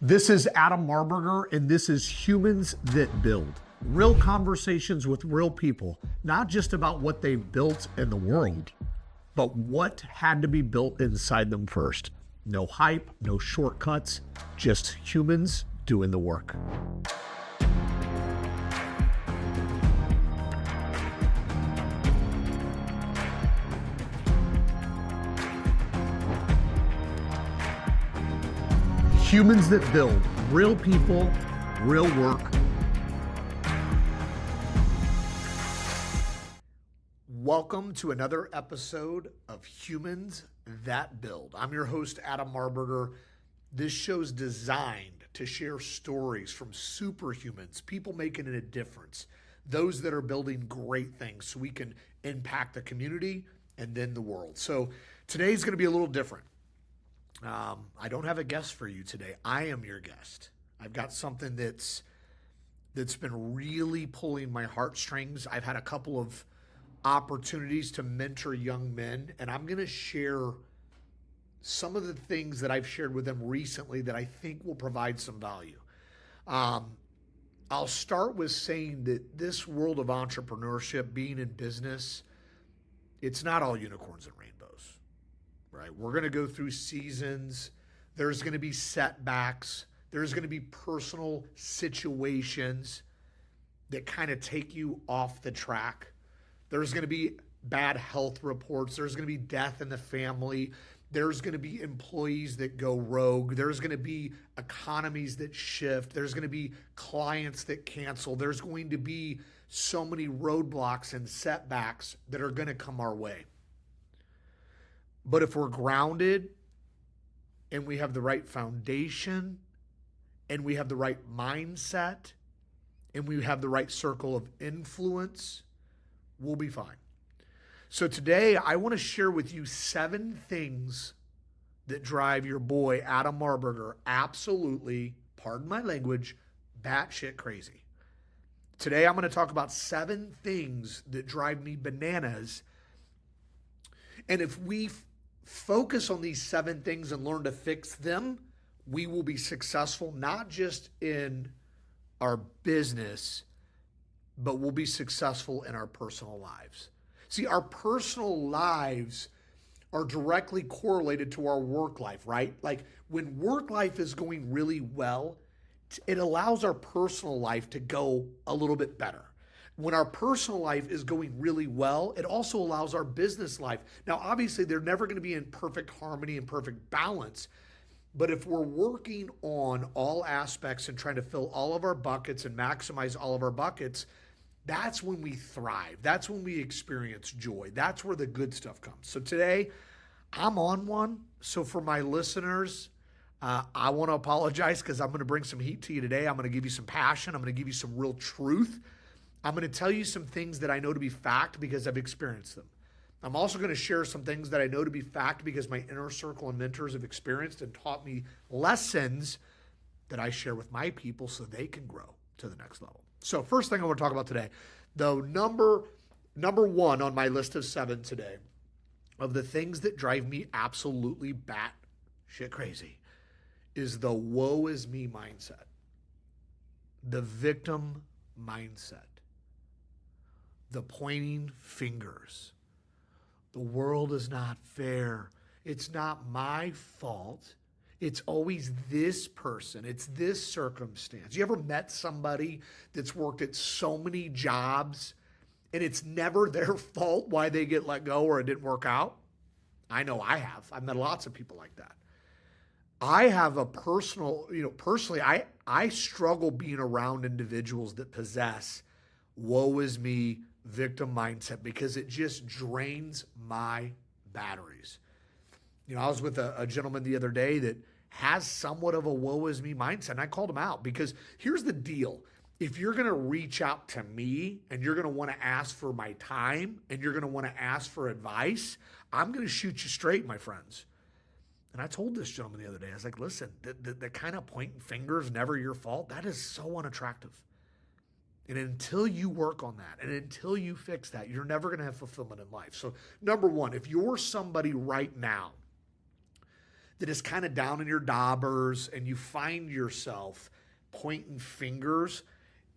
This is Adam Marburger, and this is Humans That Build. Real conversations with real people, not just about what they've built in the world, but what had to be built inside them first. No hype, no shortcuts, just humans doing the work. Humans That Build, real people, real work. Welcome to another episode of Humans That Build. I'm your host, Adam Marburger. This show's designed to share stories from superhumans, people making a difference, those that are building great things so we can impact the community and then the world. So today's going to be a little different. I don't have a guest for you today. I am your guest. I've got something that's been really pulling my heartstrings. I've had a couple of opportunities to mentor young men, and I'm going to share some of the things that I've shared with them recently that I think will provide some value. I'll start with saying that this world of entrepreneurship, being in business, it's not all unicorns and rainbows. Right? We're going to go through seasons. There's going to be setbacks. There's going to be personal situations that kind of take you off the track. There's going to be bad health reports. There's going to be death in the family. There's going to be employees that go rogue. There's going to be economies that shift. There's going to be clients that cancel. There's going to be so many roadblocks and setbacks that are going to come our way. But if we're grounded and we have the right foundation and we have the right mindset and we have the right circle of influence, we'll be fine. So today I want to share with you 7 things that drive your boy Adam Marburger absolutely, pardon my language, batshit crazy. Today I'm going to talk about 7 things that drive me bananas. And if we focus on these 7 things and learn to fix them, we will be successful, not just in our business, but we'll be successful in our personal lives. See, our personal lives are directly correlated to our work life, right? Like when work life is going really well, it allows our personal life to go a little bit better. When our personal life is going really well, it also allows our business life. Now, obviously, they're never going to be in perfect harmony and perfect balance. But if we're working on all aspects and trying to fill all of our buckets and maximize all of our buckets, that's when we thrive. That's when we experience joy. That's where the good stuff comes. So today, I'm on one. So for my listeners, I want to apologize because I'm going to bring some heat to you today. I'm going to give you some passion. I'm going to give you some real truth. I'm going to tell you some things that I know to be fact because I've experienced them. I'm also going to share some things that I know to be fact because my inner circle and mentors have experienced and taught me lessons that I share with my people so they can grow to the next level. So first thing I want to talk about today, though, number 1 on my list of 7 today of the things that drive me absolutely batshit crazy is the woe is me mindset, the victim mindset. The pointing fingers. The world is not fair. It's not my fault. It's always this person. It's this circumstance. You ever met somebody that's worked at so many jobs and it's never their fault why they get let go or it didn't work out? I know I have. I've met lots of people like that. I have a personally, I struggle being around individuals that possess woe is me victim mindset because it just drains my batteries. I was with a gentleman the other day that has somewhat of a woe is me mindset, and I called him out because here's the deal. If you're going to reach out to me and you're going to want to ask for my time and you're going to want to ask for advice, I'm going to shoot you straight, my friends. And I told this gentleman the other day, I was like, listen, the kind of pointing fingers, never your fault, that is so unattractive. And until you work on that and until you fix that, you're never going to have fulfillment in life. So number 1, if you're somebody right now that is kind of down in your daubers and you find yourself pointing fingers,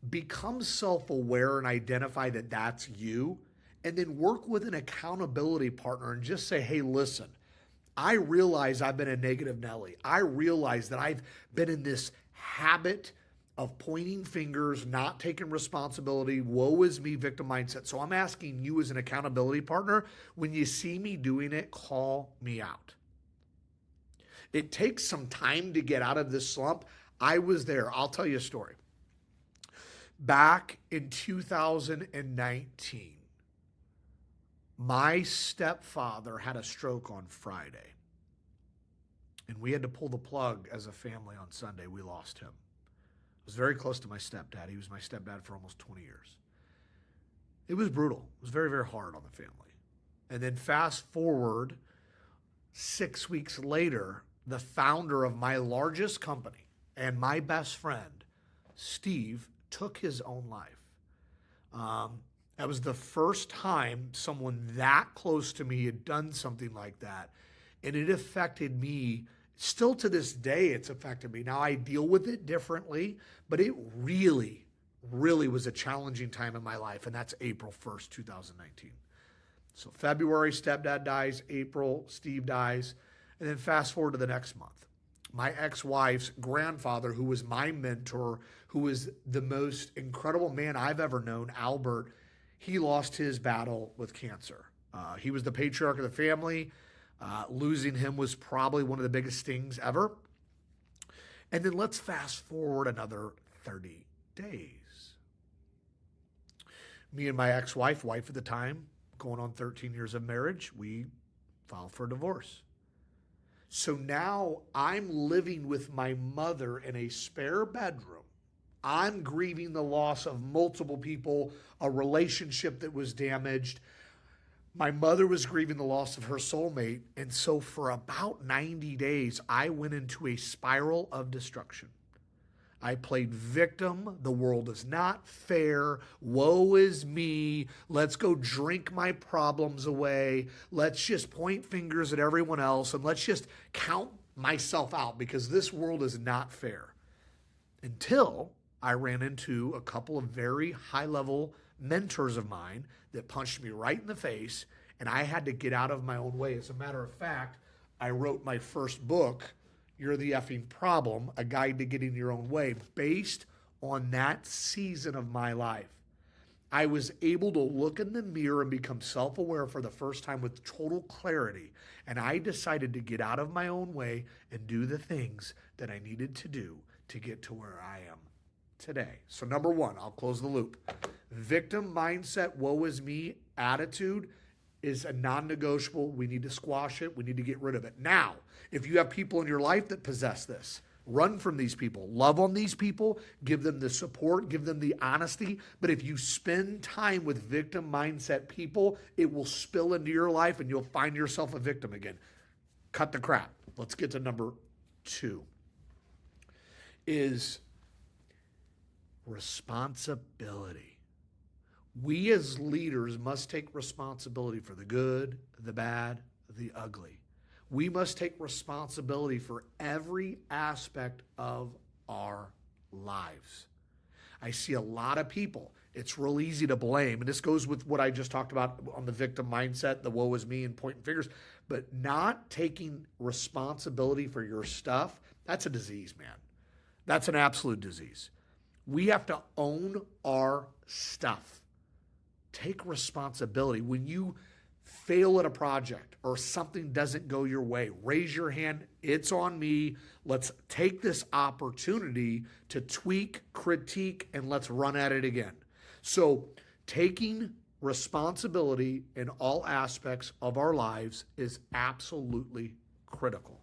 become self-aware and identify that that's you, and then work with an accountability partner and just say, hey, listen, I realize I've been a negative Nelly. I realize that I've been in this habit of pointing fingers, not taking responsibility, woe is me, victim mindset. So I'm asking you as an accountability partner, when you see me doing it, call me out. It takes some time to get out of this slump. I was there. I'll tell you a story. Back in 2019, my stepfather had a stroke on Friday, and we had to pull the plug as a family on Sunday. We lost him. I was very close to my stepdad. He was my stepdad for almost 20 years. It was brutal. It was very, very hard on the family. And then fast forward 6 weeks later, the founder of my largest company and my best friend, Steve, took his own life. That was the first time someone that close to me had done something like that. And it affected me. Still to this day, it's affected me. Now I deal with it differently, but it really, really was a challenging time in my life. And that's April 1st, 2019. So February, stepdad dies. April, Steve dies. And then fast forward to the next month. My ex-wife's grandfather, who was my mentor, who was the most incredible man I've ever known, Albert, he lost his battle with cancer. He was the patriarch of the family. Losing him was probably one of the biggest stings ever. And then let's fast forward another 30 days. Me and my ex-wife, wife at the time, going on 13 years of marriage, we filed for divorce. So now I'm living with my mother in a spare bedroom. I'm grieving the loss of multiple people, a relationship that was damaged. My mother was grieving the loss of her soulmate. And so for about 90 days, I went into a spiral of destruction. I played victim. The world is not fair. Woe is me. Let's go drink my problems away. Let's just point fingers at everyone else and let's just count myself out because this world is not fair. Until I ran into a couple of very high-level mentors of mine that punched me right in the face, and I had to get out of my own way. As a matter of fact, I wrote my first book, You're the Effing Problem, A Guide to Getting Your Own Way, based on that season of my life. I was able to look in the mirror and become self-aware for the first time with total clarity, and I decided to get out of my own way and do the things that I needed to do to get to where I am today. So number one, I'll close the loop. Victim mindset, woe is me attitude is a non-negotiable. We need to squash it. We need to get rid of it. Now, if you have people in your life that possess this, run from these people. Love on these people. Give them the support. Give them the honesty. But if you spend time with victim mindset people, it will spill into your life and you'll find yourself a victim again. Cut the crap. Let's get to number two. Is responsibility. We as leaders must take responsibility for the good, the bad, the ugly. We must take responsibility for every aspect of our lives. I see a lot of people, it's real easy to blame, and this goes with what I just talked about on the victim mindset, the woe is me and pointing fingers, but not taking responsibility for your stuff, that's a disease, man. That's an absolute disease. We have to own our stuff. Take responsibility. When you fail at a project or something doesn't go your way, raise your hand. It's on me. Let's take this opportunity to tweak, critique, and let's run at it again. So taking responsibility in all aspects of our lives is absolutely critical.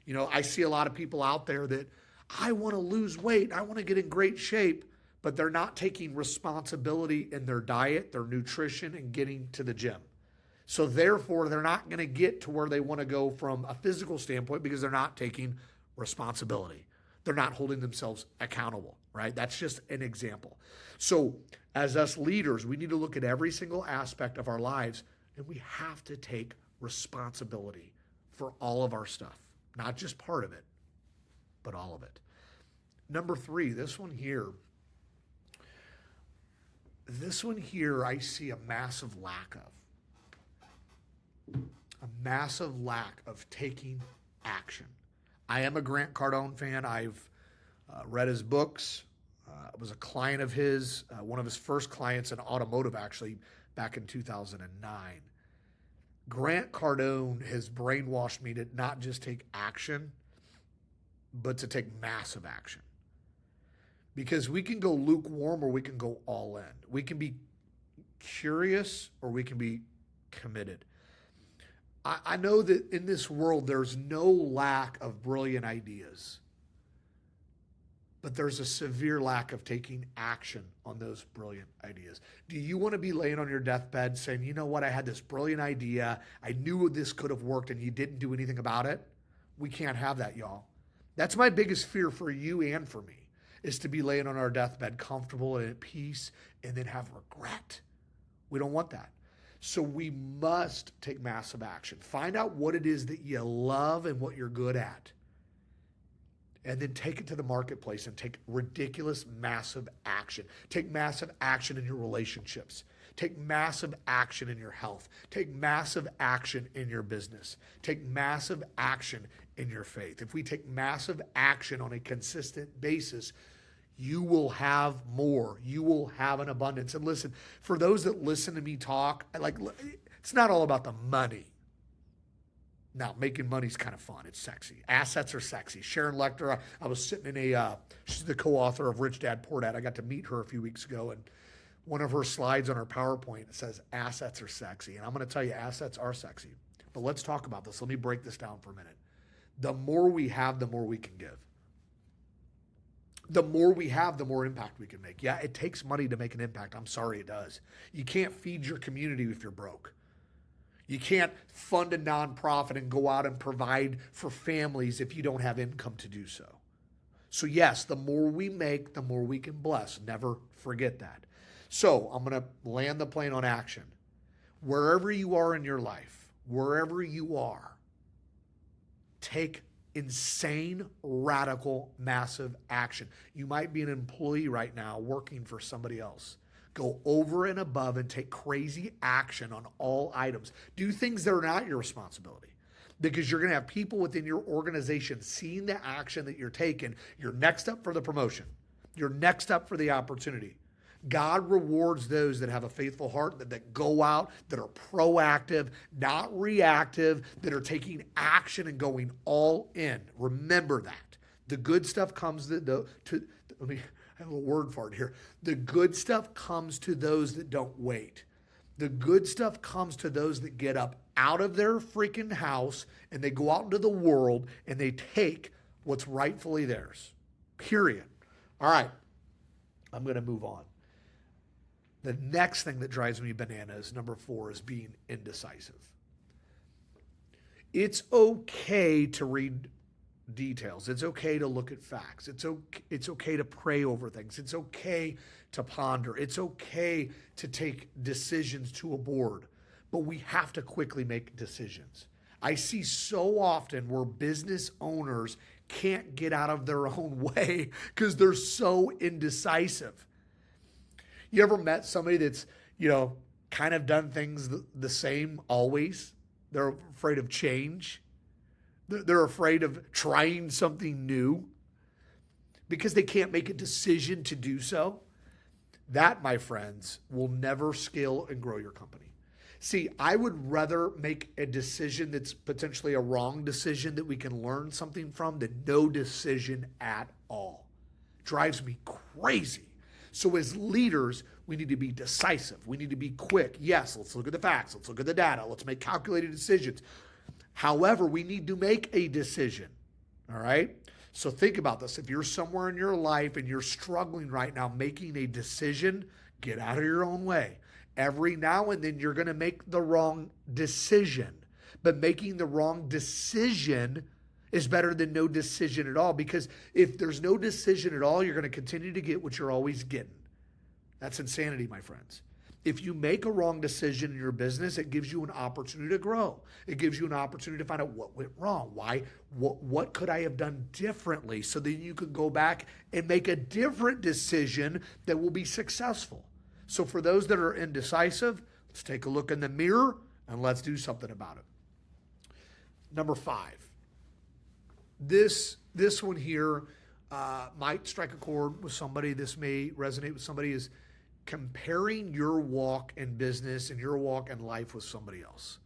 You know, I see a lot of people out there that I want to lose weight. I want to get in great shape, but they're not taking responsibility in their diet, their nutrition, and getting to the gym. So therefore, they're not going to get to where they want to go from a physical standpoint because they're not taking responsibility. They're not holding themselves accountable, right? That's just an example. So as us leaders, we need to look at every single aspect of our lives, and we have to take responsibility for all of our stuff. Not just part of it, but all of it. Number 3, this one here I see a massive lack of taking action. I am a Grant Cardone fan. I've read his books. I was a client of his, one of his first clients in automotive, actually, back in 2009. Grant Cardone has brainwashed me to not just take action, but to take massive action. Because we can go lukewarm or we can go all in. We can be curious or we can be committed. I know that in this world, there's no lack of brilliant ideas, but there's a severe lack of taking action on those brilliant ideas. Do you want to be laying on your deathbed saying, you know what, I had this brilliant idea, I knew this could have worked, and you didn't do anything about it? We can't have that, y'all. That's my biggest fear for you and for me, is to be laying on our deathbed comfortable and at peace and then have regret. We don't want that. So we must take massive action. Find out what it is that you love and what you're good at. And then take it to the marketplace and take ridiculous, massive action. Take massive action in your relationships. Take massive action in your health. Take massive action in your business. Take massive action in your faith. If we take massive action on a consistent basis, you will have more. You will have an abundance. And listen, for those that listen to me talk, it's not all about the money. Now, making money's kind of fun. It's sexy. Assets are sexy. Sharon Lechter, I was sitting in she's the co-author of Rich Dad, Poor Dad. I got to meet her a few weeks ago, and one of her slides on her PowerPoint says assets are sexy. And I'm going to tell you, assets are sexy. But let's talk about this. Let me break this down for a minute. The more we have, the more we can give. The more we have, the more impact we can make. Yeah, it takes money to make an impact. I'm sorry, it does. You can't feed your community if you're broke. You can't fund a nonprofit and go out and provide for families if you don't have income to do so. So yes, the more we make, the more we can bless. Never forget that. So I'm going to land the plane on action. Wherever you are in your life, wherever you are, take insane, radical, massive action. You might be an employee right now working for somebody else. Go over and above and take crazy action on all items. Do things that are not your responsibility, because you're going to have people within your organization seeing the action that you're taking. You're next up for the promotion. You're next up for the opportunity. God rewards those that have a faithful heart, that go out, that are proactive, not reactive, that are taking action and going all in. Remember that. The good stuff comes let me have a word for it here. The good stuff comes to those that don't wait. The good stuff comes to those that get up out of their freaking house and they go out into the world and they take what's rightfully theirs. Period. All right. I'm going to move on. The next thing that drives me bananas, number 4, is being indecisive. It's okay to read details. It's okay to look at facts. It's okay to pray over things. It's okay to ponder. It's okay to take decisions to a board, but we have to quickly make decisions. I see so often where business owners can't get out of their own way because they're so indecisive. You ever met somebody that's, kind of done things the same always? They're afraid of change. They're afraid of trying something new because they can't make a decision to do so. That, my friends, will never scale and grow your company. See, I would rather make a decision that's potentially a wrong decision that we can learn something from than no decision at all. Drives me crazy. So as leaders, we need to be decisive. We need to be quick. Yes, let's look at the facts. Let's look at the data. Let's make calculated decisions. However, we need to make a decision. All right? So think about this. If you're somewhere in your life and you're struggling right now making a decision, get out of your own way. Every now and then you're going to make the wrong decision. But making the wrong decision is better than no decision at all, because if there's no decision at all, you're going to continue to get what you're always getting. That's insanity, my friends. If you make a wrong decision in your business, it gives you an opportunity to grow. It gives you an opportunity to find out what went wrong. Why? What could I have done differently so that you could go back and make a different decision that will be successful. So for those that are indecisive, let's take a look in the mirror and let's do something about it. Number 5. This one here might strike a chord with somebody. This may resonate with somebody, is comparing your walk in business and your walk in life with somebody else.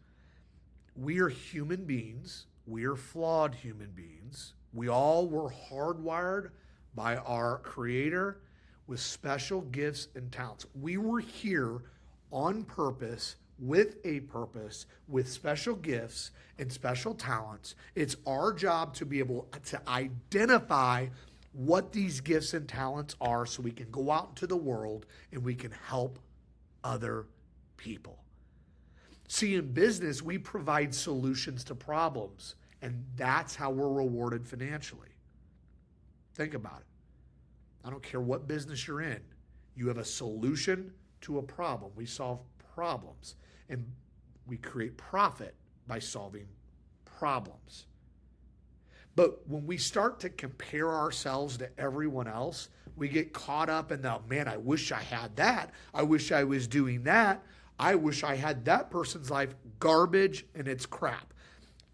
We are human beings. We are flawed human beings. We all were hardwired by our Creator with special gifts and talents. We were here on purpose, with a purpose, with special gifts and special talents. It's our job to be able to identify what these gifts and talents are so we can go out into the world and we can help other people. See, in business, we provide solutions to problems, and that's how we're rewarded financially. Think about it. I don't care what business you're in. You have a solution to a problem. We solve problems, and we create profit by solving problems. But when we start to compare ourselves to everyone else, we get caught up in the, man, I wish I had that. I wish I was doing that. I wish I had that person's life. Garbage, and it's crap.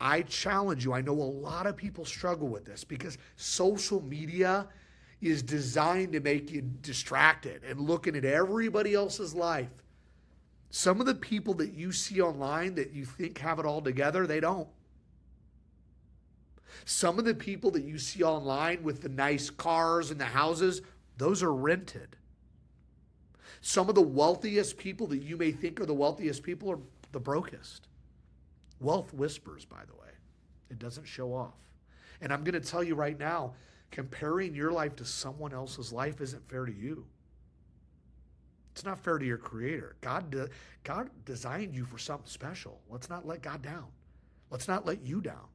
I challenge you. I know a lot of people struggle with this because social media is designed to make you distracted and looking at everybody else's life. Some of the people that you see online that you think have it all together, they don't. Some of the people that you see online with the nice cars and the houses, those are rented. Some of the wealthiest people that you may think are the wealthiest people are the brokest. Wealth whispers, by the way. It doesn't show off. And I'm going to tell you right now, comparing your life to someone else's life isn't fair to you. It's not fair to your Creator. God designed you for something special. Let's not let God down. Let's not let you down.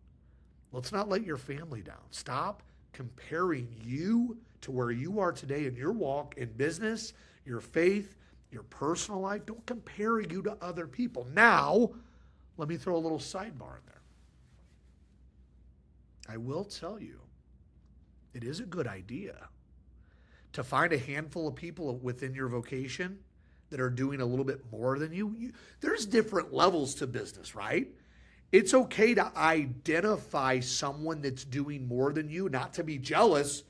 Let's not let your family down. Stop comparing you to where you are today in your walk in business, your faith, your personal life. Don't compare you to other people. Now, let me throw a little sidebar in there. I will tell you, it is a good idea to find a handful of people within your vocation that are doing a little bit more than you. There's different levels to business, right? It's okay to identify someone that's doing more than you, not to be jealous,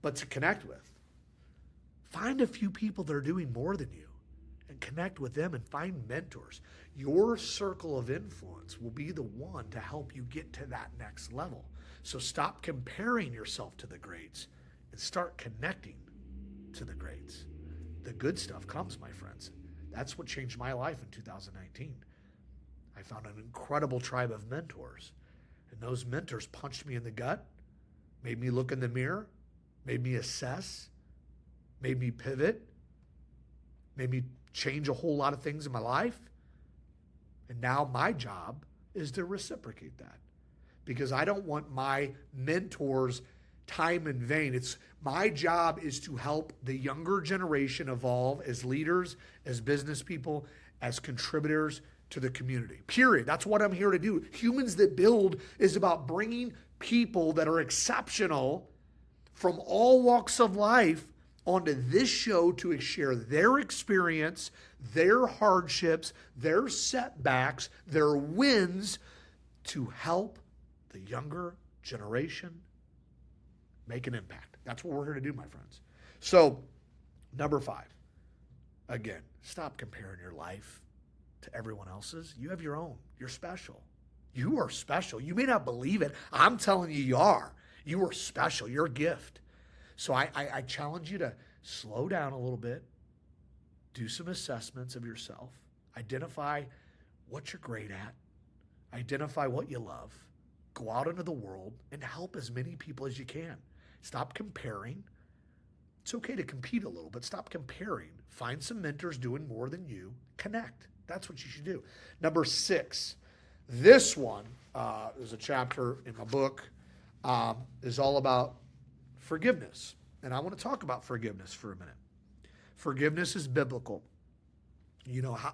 but to connect with. Find a few people that are doing more than you and connect with them and find mentors. Your circle of influence will be the one to help you get to that next level. So stop comparing yourself to the greats and start connecting to the greats. The good stuff comes, my friends. That's what changed my life in 2019. I found an incredible tribe of mentors. And those mentors punched me in the gut, made me look in the mirror, made me assess, made me pivot, made me change a whole lot of things in my life. And now my job is to reciprocate that. Because I don't want my mentors' time in vain. It's my job is to help the younger generation evolve as leaders, as business people, as contributors to the community. Period. That's what I'm here to do. Humans That Build is about bringing people that are exceptional from all walks of life onto this show to share their experience, their hardships, their setbacks, their wins to help the younger generation make an impact. That's what we're here to do, my friends. So, number 5, again, stop comparing your life to everyone else's. You have your own. You're special. You are special. You may not believe it. I'm telling you, you are. You are special. You're a gift. So I challenge you to slow down a little bit, do some assessments of yourself, identify what you're great at, identify what you love, go out into the world and help as many people as you can. Stop comparing. It's okay to compete a little, but stop comparing. Find some mentors doing more than you. Connect. That's what you should do. Number 6, this one is a chapter in my book, is all about forgiveness. And I want to talk about forgiveness for a minute. Forgiveness is biblical.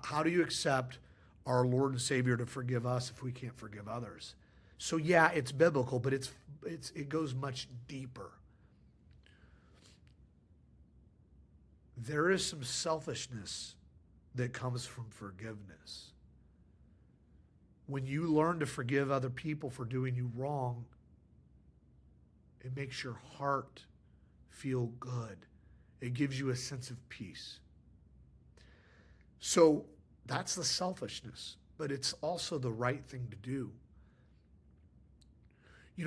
How do you accept our Lord and Savior to forgive us if we can't forgive others? So yeah, it's biblical, but it goes much deeper. There is some selfishness that comes from forgiveness. When you learn to forgive other people for doing you wrong, it makes your heart feel good. It gives you a sense of peace. So that's the selfishness, but it's also the right thing to do.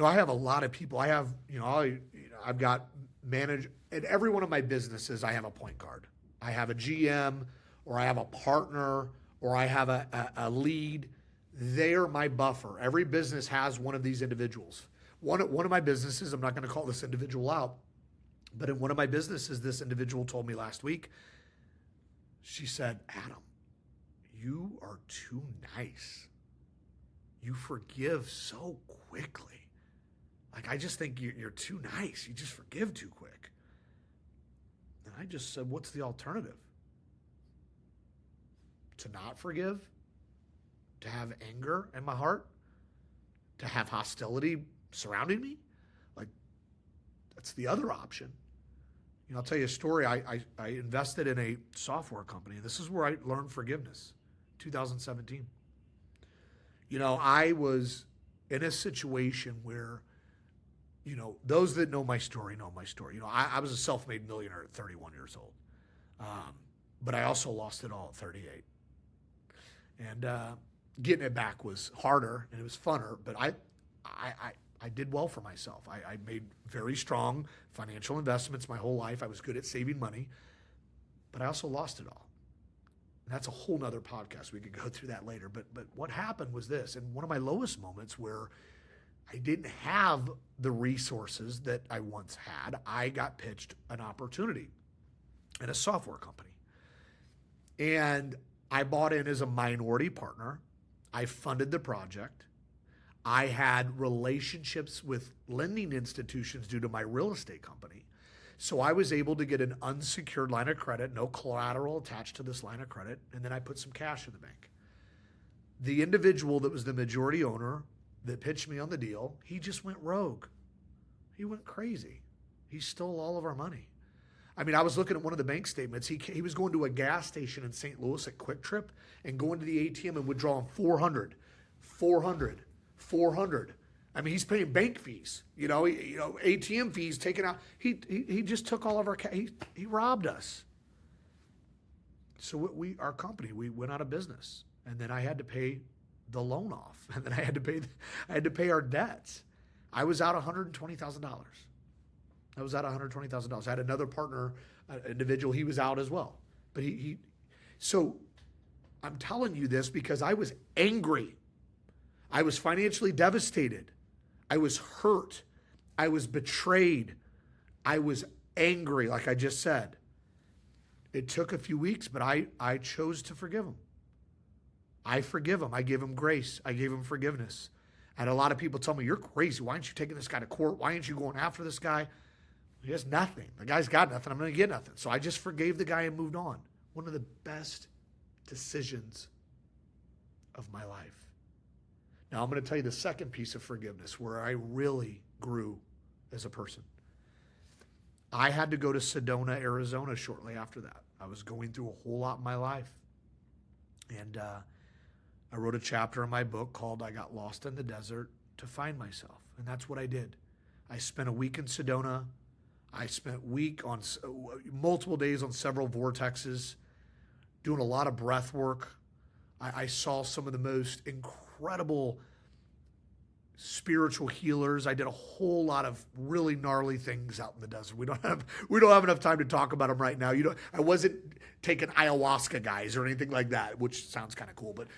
I have a lot of people. I've got in every one of my businesses, I have a point guard. I have a GM, or I have a partner, or I have a lead. They are my buffer. Every business has one of these individuals. One of my businesses, I'm not going to call this individual out, but in one of my businesses, this individual told me last week, she said, Adam, you are too nice. You forgive so quickly. Like, I just think you're too nice. You just forgive too quick. And I just said, what's the alternative? To not forgive? To have anger in my heart? To have hostility surrounding me? Like, that's the other option. I'll tell you a story. I invested in a software company. This is where I learned forgiveness, 2017. I was in a situation where, those that know my story know my story. I was a self-made millionaire at 31 years old. But I also lost it all at 38. And getting it back was harder and it was funner, but I did well for myself. I made very strong financial investments my whole life. I was good at saving money, but I also lost it all. And that's a whole nother podcast. We could go through that later. But what happened was this, and one of my lowest moments where I didn't have the resources that I once had, I got pitched an opportunity in a software company. And I bought in as a minority partner. I funded the project. I had relationships with lending institutions due to my real estate company. So I was able to get an unsecured line of credit, no collateral attached to this line of credit, and then I put some cash in the bank. The individual that was the majority owner that pitched me on the deal, he just went rogue. He went crazy. He stole all of our money. I mean, I was looking at one of the bank statements. He was going to a gas station in St. Louis at Quick Trip and going to the ATM and withdrawing 400. I mean, he's paying bank fees, ATM fees taken out. He just took all of our cash. He robbed us. So our company, we went out of business, and then I had to pay the loan off, and then I had to pay our debts. I was out $120,000. I had another partner, individual. He was out as well, but so I'm telling you this because I was angry. I was financially devastated. I was hurt. I was betrayed. I was angry, like I just said. It took a few weeks, but I chose to forgive him. I forgive him. I give him grace. I gave him forgiveness. And a lot of people tell me, you're crazy. Why aren't you taking this guy to court? Why aren't you going after this guy? He has nothing. The guy's got nothing. I'm going to get nothing. So I just forgave the guy and moved on. One of the best decisions of my life. Now I'm going to tell you the second piece of forgiveness where I really grew as a person. I had to go to Sedona, Arizona shortly after that. I was going through a whole lot in my life. And I wrote a chapter in my book called I Got Lost in the Desert to Find Myself. And that's what I did. I spent a week in Sedona. I spent multiple days on several vortexes, doing a lot of breath work. I saw some of the most incredible spiritual healers. I did a whole lot of really gnarly things out in the desert. We don't have enough time to talk about them right now. I wasn't taking ayahuasca, guys, or anything like that, which sounds kind of cool, but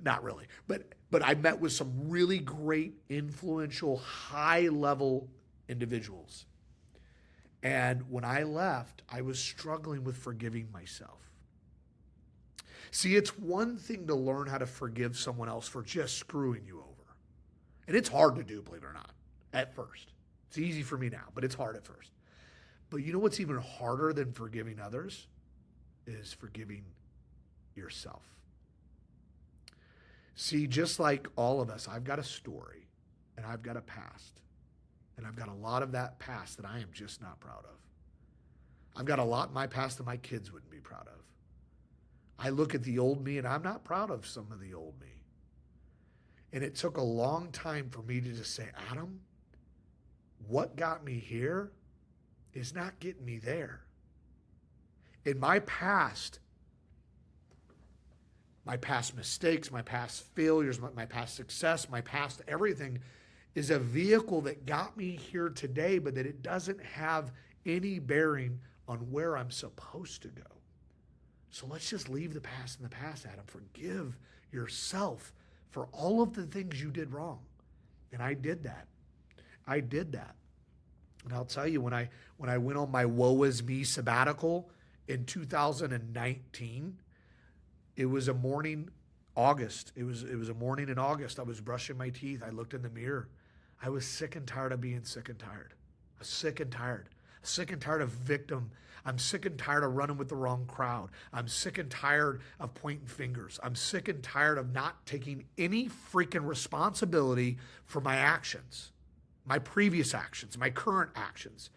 not really. But I met with some really great, influential, high-level individuals. And when I left, I was struggling with forgiving myself. See, it's one thing to learn how to forgive someone else for just screwing you over. And it's hard to do, believe it or not, at first. It's easy for me now, but it's hard at first. But you know what's even harder than forgiving others is forgiving yourself. See, just like all of us, I've got a story and I've got a past. And I've got a lot of that past that I am just not proud of. I've got a lot in my past that my kids wouldn't be proud of. I look at the old me and I'm not proud of some of the old me. And it took a long time for me to just say, Adam, what got me here is not getting me there. In my past mistakes, my past failures, my past success, my past everything is a vehicle that got me here today, but that it doesn't have any bearing on where I'm supposed to go. So let's just leave the past in the past, Adam. Forgive yourself for all of the things you did wrong. And I did that. And I'll tell you, when I went on my woe is me sabbatical in 2019, it was a morning, August. It was a morning in August. I was brushing my teeth. I looked in the mirror. I was sick and tired of being sick and tired. I was sick and tired. Sick and tired of victim. I'm sick and tired of running with the wrong crowd. I'm sick and tired of pointing fingers. I'm sick and tired of not taking any freaking responsibility for my actions, my previous actions, my current actions.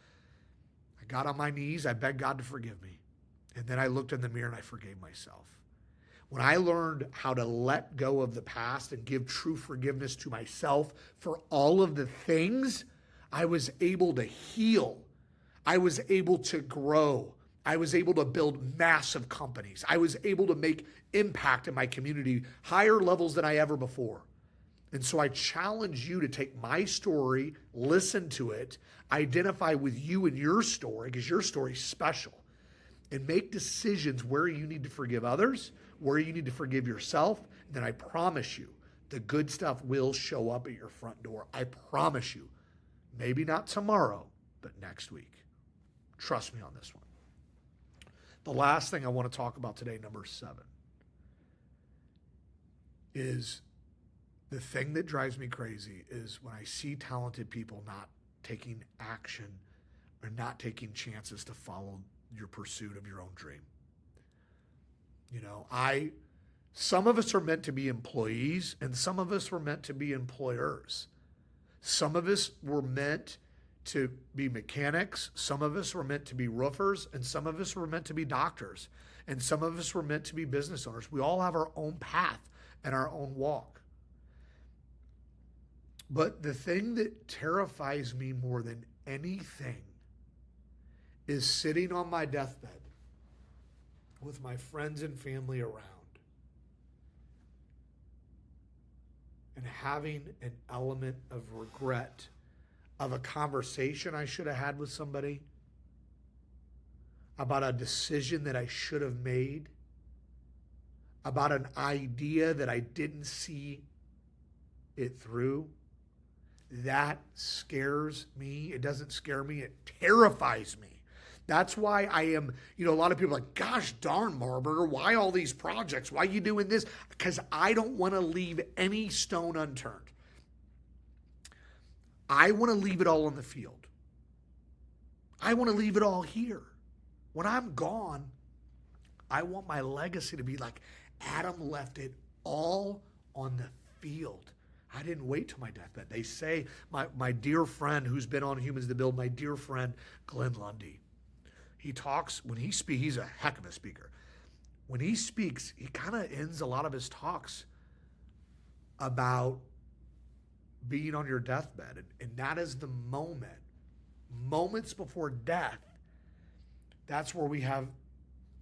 I got on my knees. I begged God to forgive me. And then I looked in the mirror and I forgave myself. When I learned how to let go of the past and give true forgiveness to myself for all of the things, I was able to heal. I was able to grow. I was able to build massive companies. I was able to make impact in my community, higher levels than I ever before. And so I challenge you to take my story, listen to it, identify with you and your story, because your story is special, and make decisions where you need to forgive others, where you need to forgive yourself. And then I promise you, the good stuff will show up at your front door. I promise you. Maybe not tomorrow, but next week. Trust me on this one. The last thing I want to talk about today, number 7, is the thing that drives me crazy is when I see talented people not taking action or not taking chances to follow your pursuit of your own dream. You know, some of us are meant to be employees and some of us were meant to be employers. Some of us were meant to be mechanics. Some of us were meant to be roofers, and some of us were meant to be doctors, and some of us were meant to be business owners. We all have our own path and our own walk. But the thing that terrifies me more than anything is sitting on my deathbed with my friends and family around and having an element of regret of a conversation I should have had with somebody, about a decision that I should have made, about an idea that I didn't see it through. That scares me. It doesn't scare me. It terrifies me. That's why I am, a lot of people are like, gosh darn, Marburger, why all these projects? Why are you doing this? Because I don't want to leave any stone unturned. I want to leave it all on the field. I want to leave it all here. When I'm gone, I want my legacy to be like, Adam left it all on the field. I didn't wait till my deathbed. They say, my dear friend who's been on Humans to Build, my dear friend, Glenn Lundy, he talks, when he speaks, he's a heck of a speaker. When he speaks, he kind of ends a lot of his talks about being on your deathbed. And that is the moments before death, that's where we have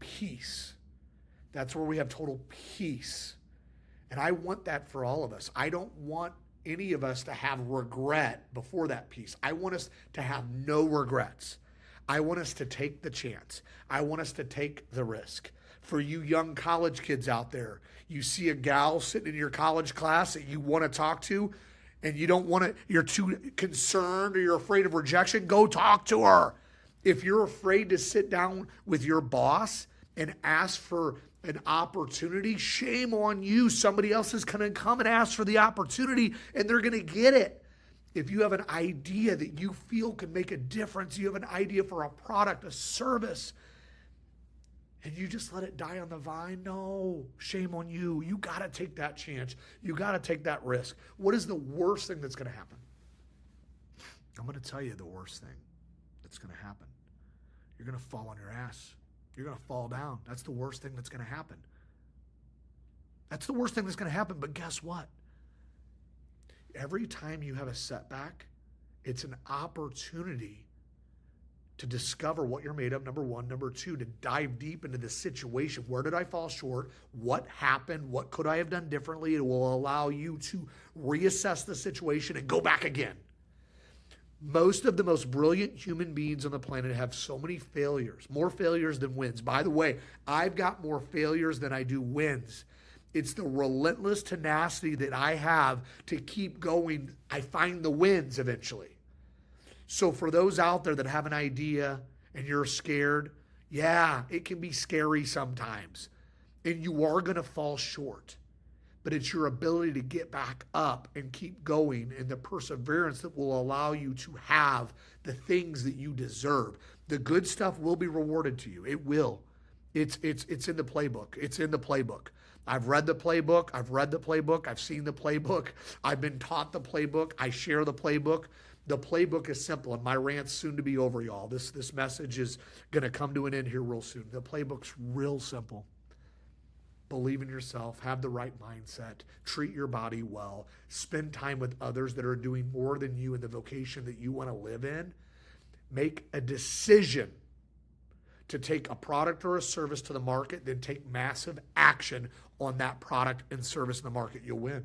peace. That's where we have total peace. And I want that for all of us. I don't want any of us to have regret before that peace. I want us to have no regrets. I want us to take the chance. I want us to take the risk. For you young college kids out there, you see a gal sitting in your college class that you want to talk to, and you don't want to, you're too concerned or you're afraid of rejection, go talk to her. If you're afraid to sit down with your boss and ask for an opportunity, shame on you. Somebody else is going to come and ask for the opportunity and they're going to get it. If you have an idea that you feel can make a difference, you have an idea for a product, a service, and you just let it die on the vine? No, shame on you. You got to take that chance. You got to take that risk. What is the worst thing that's going to happen? I'm going to tell you the worst thing that's going to happen. You're going to fall on your ass. You're going to fall down. That's the worst thing that's going to happen. That's the worst thing that's going to happen. But guess what? Every time you have a setback, it's an opportunity to discover what you're made of, number one. Number two, to dive deep into the situation. Where did I fall short? What happened? What could I have done differently? It will allow you to reassess the situation and go back again. Most of the most brilliant human beings on the planet have so many failures, more failures than wins. By the way, I've got more failures than I do wins. It's the relentless tenacity that I have to keep going. I find the wins eventually. So for those out there that have an idea and you're scared, yeah, it can be scary sometimes. And you are going to fall short. But it's your ability to get back up and keep going and the perseverance that will allow you to have the things that you deserve. The good stuff will be rewarded to you. It will. It's in the playbook. It's in the playbook. I've read the playbook. I've read the playbook. I've seen the playbook. I've been taught the playbook. I share the playbook. The playbook is simple, and my rant's soon to be over, y'all. This message is going to come to an end here real soon. The playbook's real simple. Believe in yourself, have the right mindset, treat your body well, spend time with others that are doing more than you in the vocation that you want to live in. Make a decision to take a product or a service to the market, then take massive action on that product and service in the market. You'll win.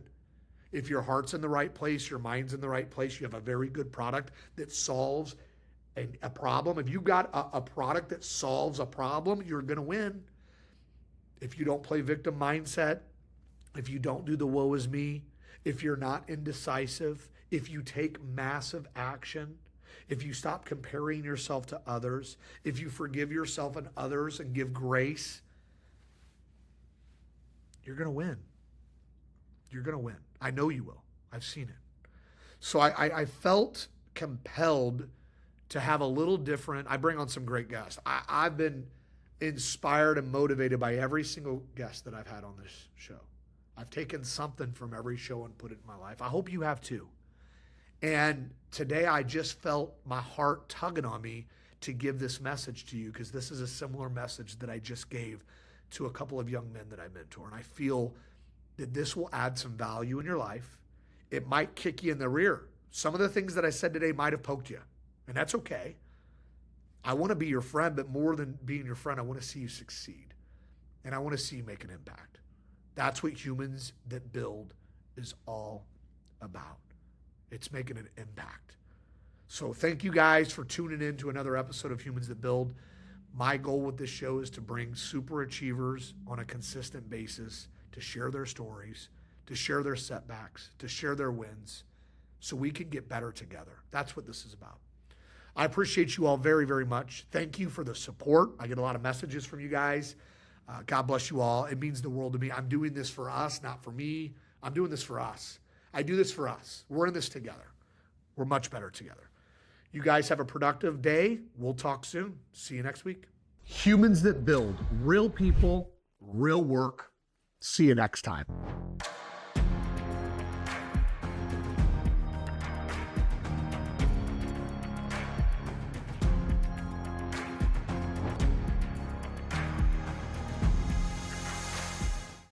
If your heart's in the right place, your mind's in the right place, you have a very good product that solves a problem. If you've got a product that solves a problem, you're going to win. If you don't play victim mindset, if you don't do the woe is me, if you're not indecisive, if you take massive action, if you stop comparing yourself to others, if you forgive yourself and others and give grace, you're going to win. You're going to win. I know you will. I've seen it. So I felt compelled to have a little different. I bring on some great guests. I've been inspired and motivated by every single guest that I've had on this show. I've taken something from every show and put it in my life. I hope you have too. And today I just felt my heart tugging on me to give this message to you, because this is a similar message that I just gave to a couple of young men that I mentor. And I feel that this will add some value in your life. It might kick you in the rear. Some of the things that I said today might have poked you, and that's okay. I want to be your friend, but more than being your friend, I want to see you succeed. And I want to see you make an impact. That's what Humans That Build is all about. It's making an impact. So thank you guys for tuning in to another episode of Humans That Build. My goal with this show is to bring super achievers on a consistent basis to share their stories, to share their setbacks, to share their wins, so we can get better together. That's what this is about. I appreciate you all very, very much. Thank you for the support. I get a lot of messages from you guys. God bless you all. It means the world to me. I'm doing this for us, not for me. I'm doing this for us. I do this for us. We're in this together. We're much better together. You guys have a productive day. We'll talk soon. See you next week. Humans That Build. Real people, real work. See you next time.